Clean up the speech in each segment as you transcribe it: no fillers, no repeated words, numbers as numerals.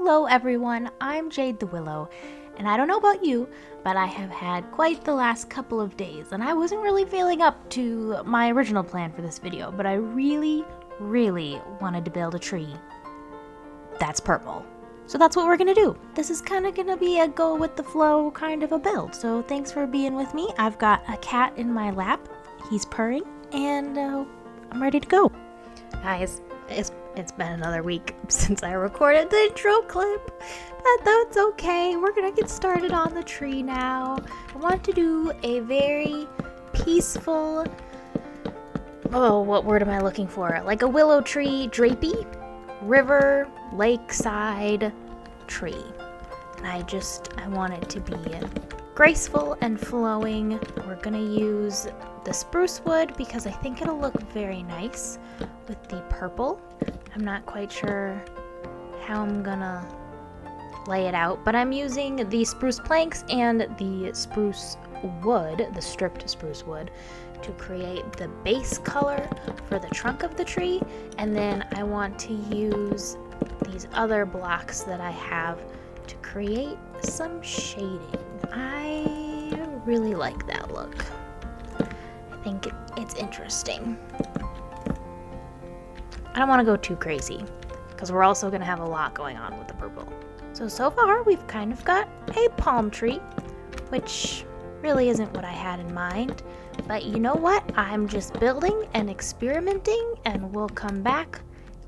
Hello everyone, I'm Jade the Willow, and I don't know about you, but I have had quite the last couple of days, and I wasn't really feeling up to my original plan for this video, but I really wanted to build a tree that's purple. So that's what we're gonna do. This is kind of gonna be a go with the flow kind of a build, so thanks for being with me. I've got a cat in my lap, he's purring, and I'm ready to go. Guys, it's been another week since I recorded the intro clip. That's okay. We're gonna get started on the tree now. I want to do a very peaceful, what word am I looking for? Like a willow tree, drapey, river, lakeside tree. And I want it to be graceful and flowing. We're gonna use the spruce wood because I think it'll look very nice with the purple. I'm not quite sure how I'm gonna lay it out, but I'm using the spruce planks and the spruce wood, the stripped spruce wood, to create the base color for the trunk of the tree, and then I want to use these other blocks that I have to create some shading. I really like that look. I think it's interesting. I don't want to go too crazy because we're also going to have a lot going on with the purple. So far we've kind of got a palm tree, which really isn't what I had in mind. But you know what? I'm just building and experimenting, and we'll come back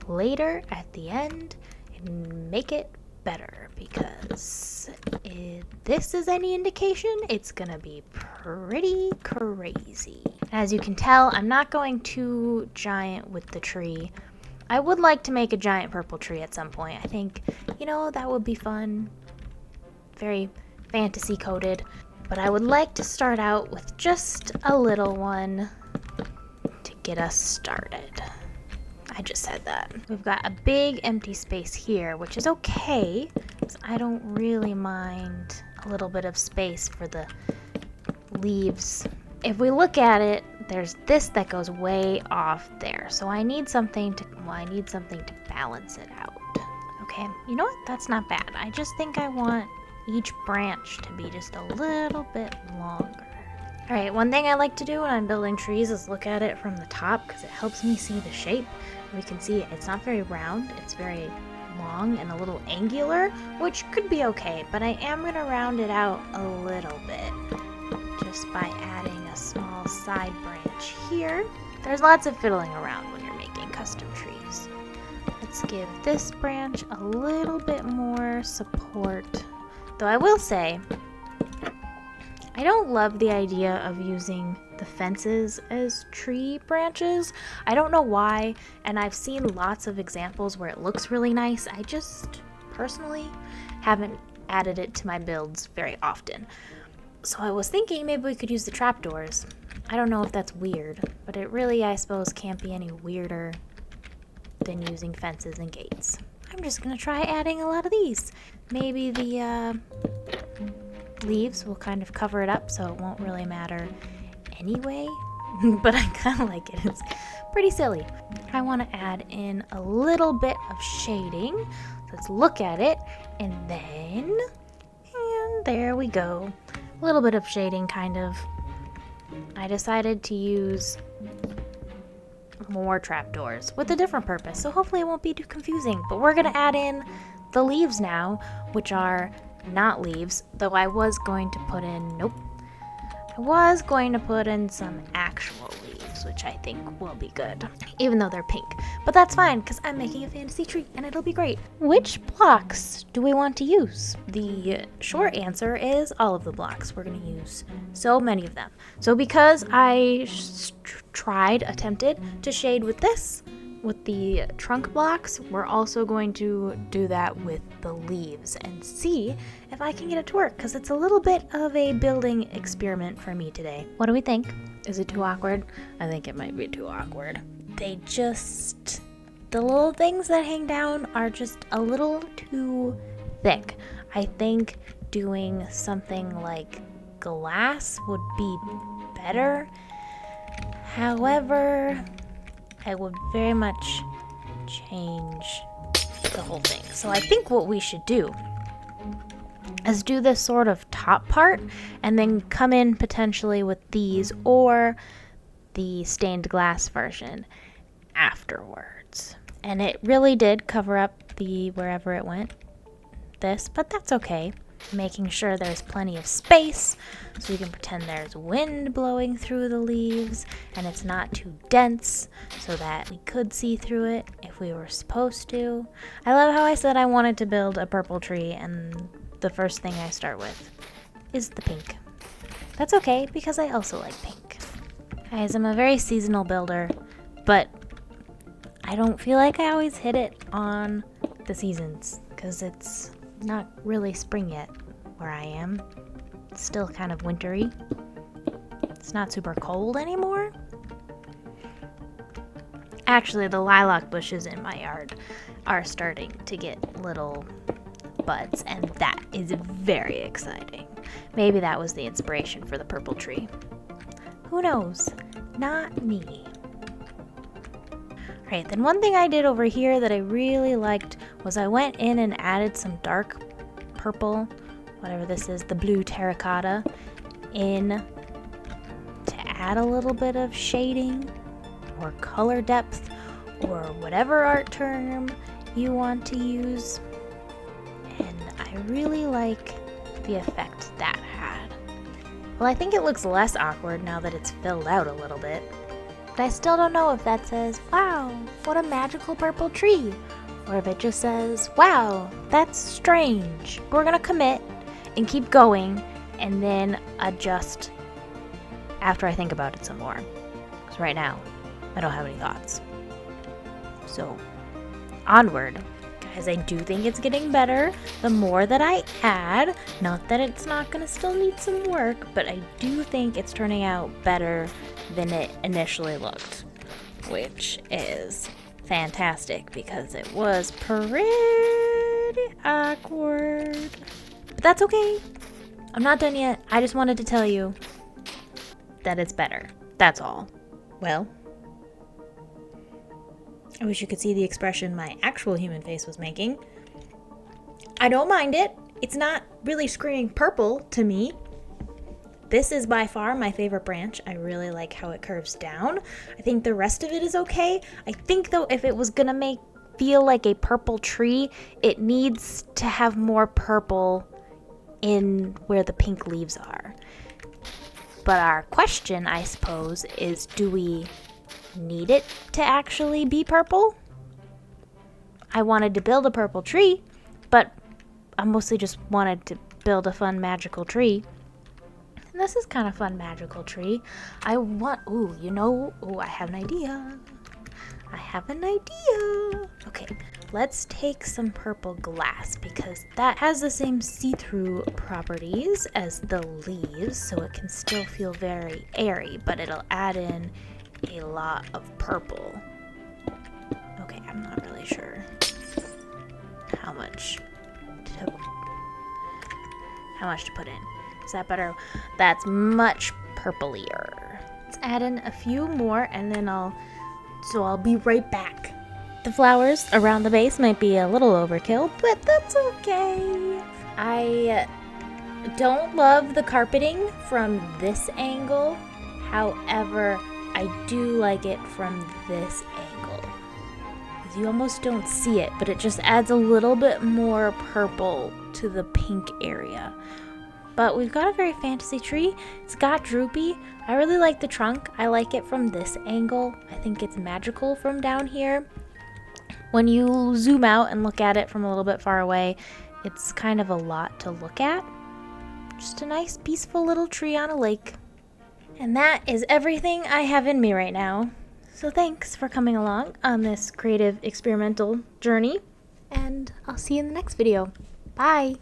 later at the end and make it better, because if this is any indication, it's gonna be pretty crazy. As you can tell, I'm not going too giant with the tree. I would like to make a giant purple tree at some point. I think, that would be fun. Very fantasy coded. But I would like to start out with just a little one to get us started. I just said that. We've got a big empty space here, which is okay, because I don't really mind a little bit of space for the leaves. If we look at it, there's this that goes way off there. So I need something to balance it out. Okay, you know what? That's not bad. I just think I want each branch to be just a little bit longer. Alright, one thing I like to do when I'm building trees is look at it from the top because it helps me see the shape. We can see it's not very round, it's very long and a little angular, which could be okay, but I am going to round it out a little bit just by adding a small side branch here. There's lots of fiddling around when you're making custom trees. Let's give this branch a little bit more support. Though I will say, I don't love the idea of using the fences as tree branches. I don't know why, and I've seen lots of examples where it looks really nice. I just personally haven't added it to my builds very often. So I was thinking maybe we could use the trapdoors. I don't know if that's weird, but it really, I suppose, can't be any weirder than using fences and gates. I'm just gonna try adding a lot of these. Maybe the leaves will kind of cover it up so it won't really matter anyway, but I kind of like it. It's pretty silly. I want to add in a little bit of shading. Let's look at it, and there we go. A little bit of shading, kind of. I decided to use more trapdoors with a different purpose, so hopefully it won't be too confusing. But we're gonna add in the leaves now, which are not leaves, though I was going to put in some actual leaves, which I think will be good, even though they're pink. But that's fine, because I'm making a fantasy tree, and it'll be great. Which blocks do we want to use? The short answer is all of the blocks. We're going to use so many of them. So because I attempted to shade with the trunk blocks, we're also going to do that with the leaves and see if I can get it to work, because it's a little bit of a building experiment for me today. What do we think? Is it too awkward? I think it might be too awkward. The little things that hang down are just a little too thick. I think doing something like glass would be better. However, I would very much change the whole thing. So I think what we should do is do this sort of top part and then come in potentially with these or the stained glass version afterwards. And it really did cover up the wherever it went, this, but that's okay. Making sure there's plenty of space so we can pretend there's wind blowing through the leaves and it's not too dense so that we could see through it if we were supposed to. I love how I said I wanted to build a purple tree and the first thing I start with is the pink. That's okay because I also like pink. Guys, I'm a very seasonal builder, but I don't feel like I always hit it on the seasons because it's not really spring yet where I am. It's still kind of wintry. It's not super cold anymore. Actually, the lilac bushes in my yard are starting to get little buds, and that is very exciting. Maybe that was the inspiration for the purple tree. Who knows? Not me. Alright, then one thing I did over here that I really liked was I went in and added some dark purple, whatever this is, the blue terracotta, in to add a little bit of shading or color depth or whatever art term you want to use. And I really like the effect that had. Well, I think it looks less awkward now that it's filled out a little bit. But I still don't know if that says, wow, what a magical purple tree. Or if it just says, wow, that's strange. We're gonna commit and keep going and then adjust after I think about it some more. Because right now, I don't have any thoughts. So, onward. Guys, I do think it's getting better the more that I add. Not that it's not gonna still need some work, but I do think it's turning out better than it initially looked, which is fantastic because it was pretty awkward. But that's okay. I'm not done yet. I just wanted to tell you that it's better. That's all. Well, I wish you could see the expression my actual human face was making. I don't mind it. It's not really screaming purple to me. This is by far my favorite branch. I really like how it curves down. I think the rest of it is okay. I think though if it was gonna feel like a purple tree, it needs to have more purple in where the pink leaves are. But our question, I suppose, is do we need it to actually be purple? I wanted to build a purple tree, but I mostly just wanted to build a fun magical tree. And this is kind of fun magical tree. I have an idea. Okay, let's take some purple glass because that has the same see-through properties as the leaves, so it can still feel very airy, but it'll add in a lot of purple. Okay, I'm not really sure how much to put in. Is that better? That's much purplier. Let's add in a few more and then I'll be right back. The flowers around the base might be a little overkill, but that's okay. I don't love the carpeting from this angle. However, I do like it from this angle. You almost don't see it, but it just adds a little bit more purple to the pink area. But we've got a very fantasy tree. It's got droopy. I really like the trunk. I like it from this angle. I think it's magical from down here. When you zoom out and look at it from a little bit far away, it's kind of a lot to look at. Just a nice, peaceful little tree on a lake. And that is everything I have in me right now. So thanks for coming along on this creative experimental journey. And I'll see you in the next video. Bye!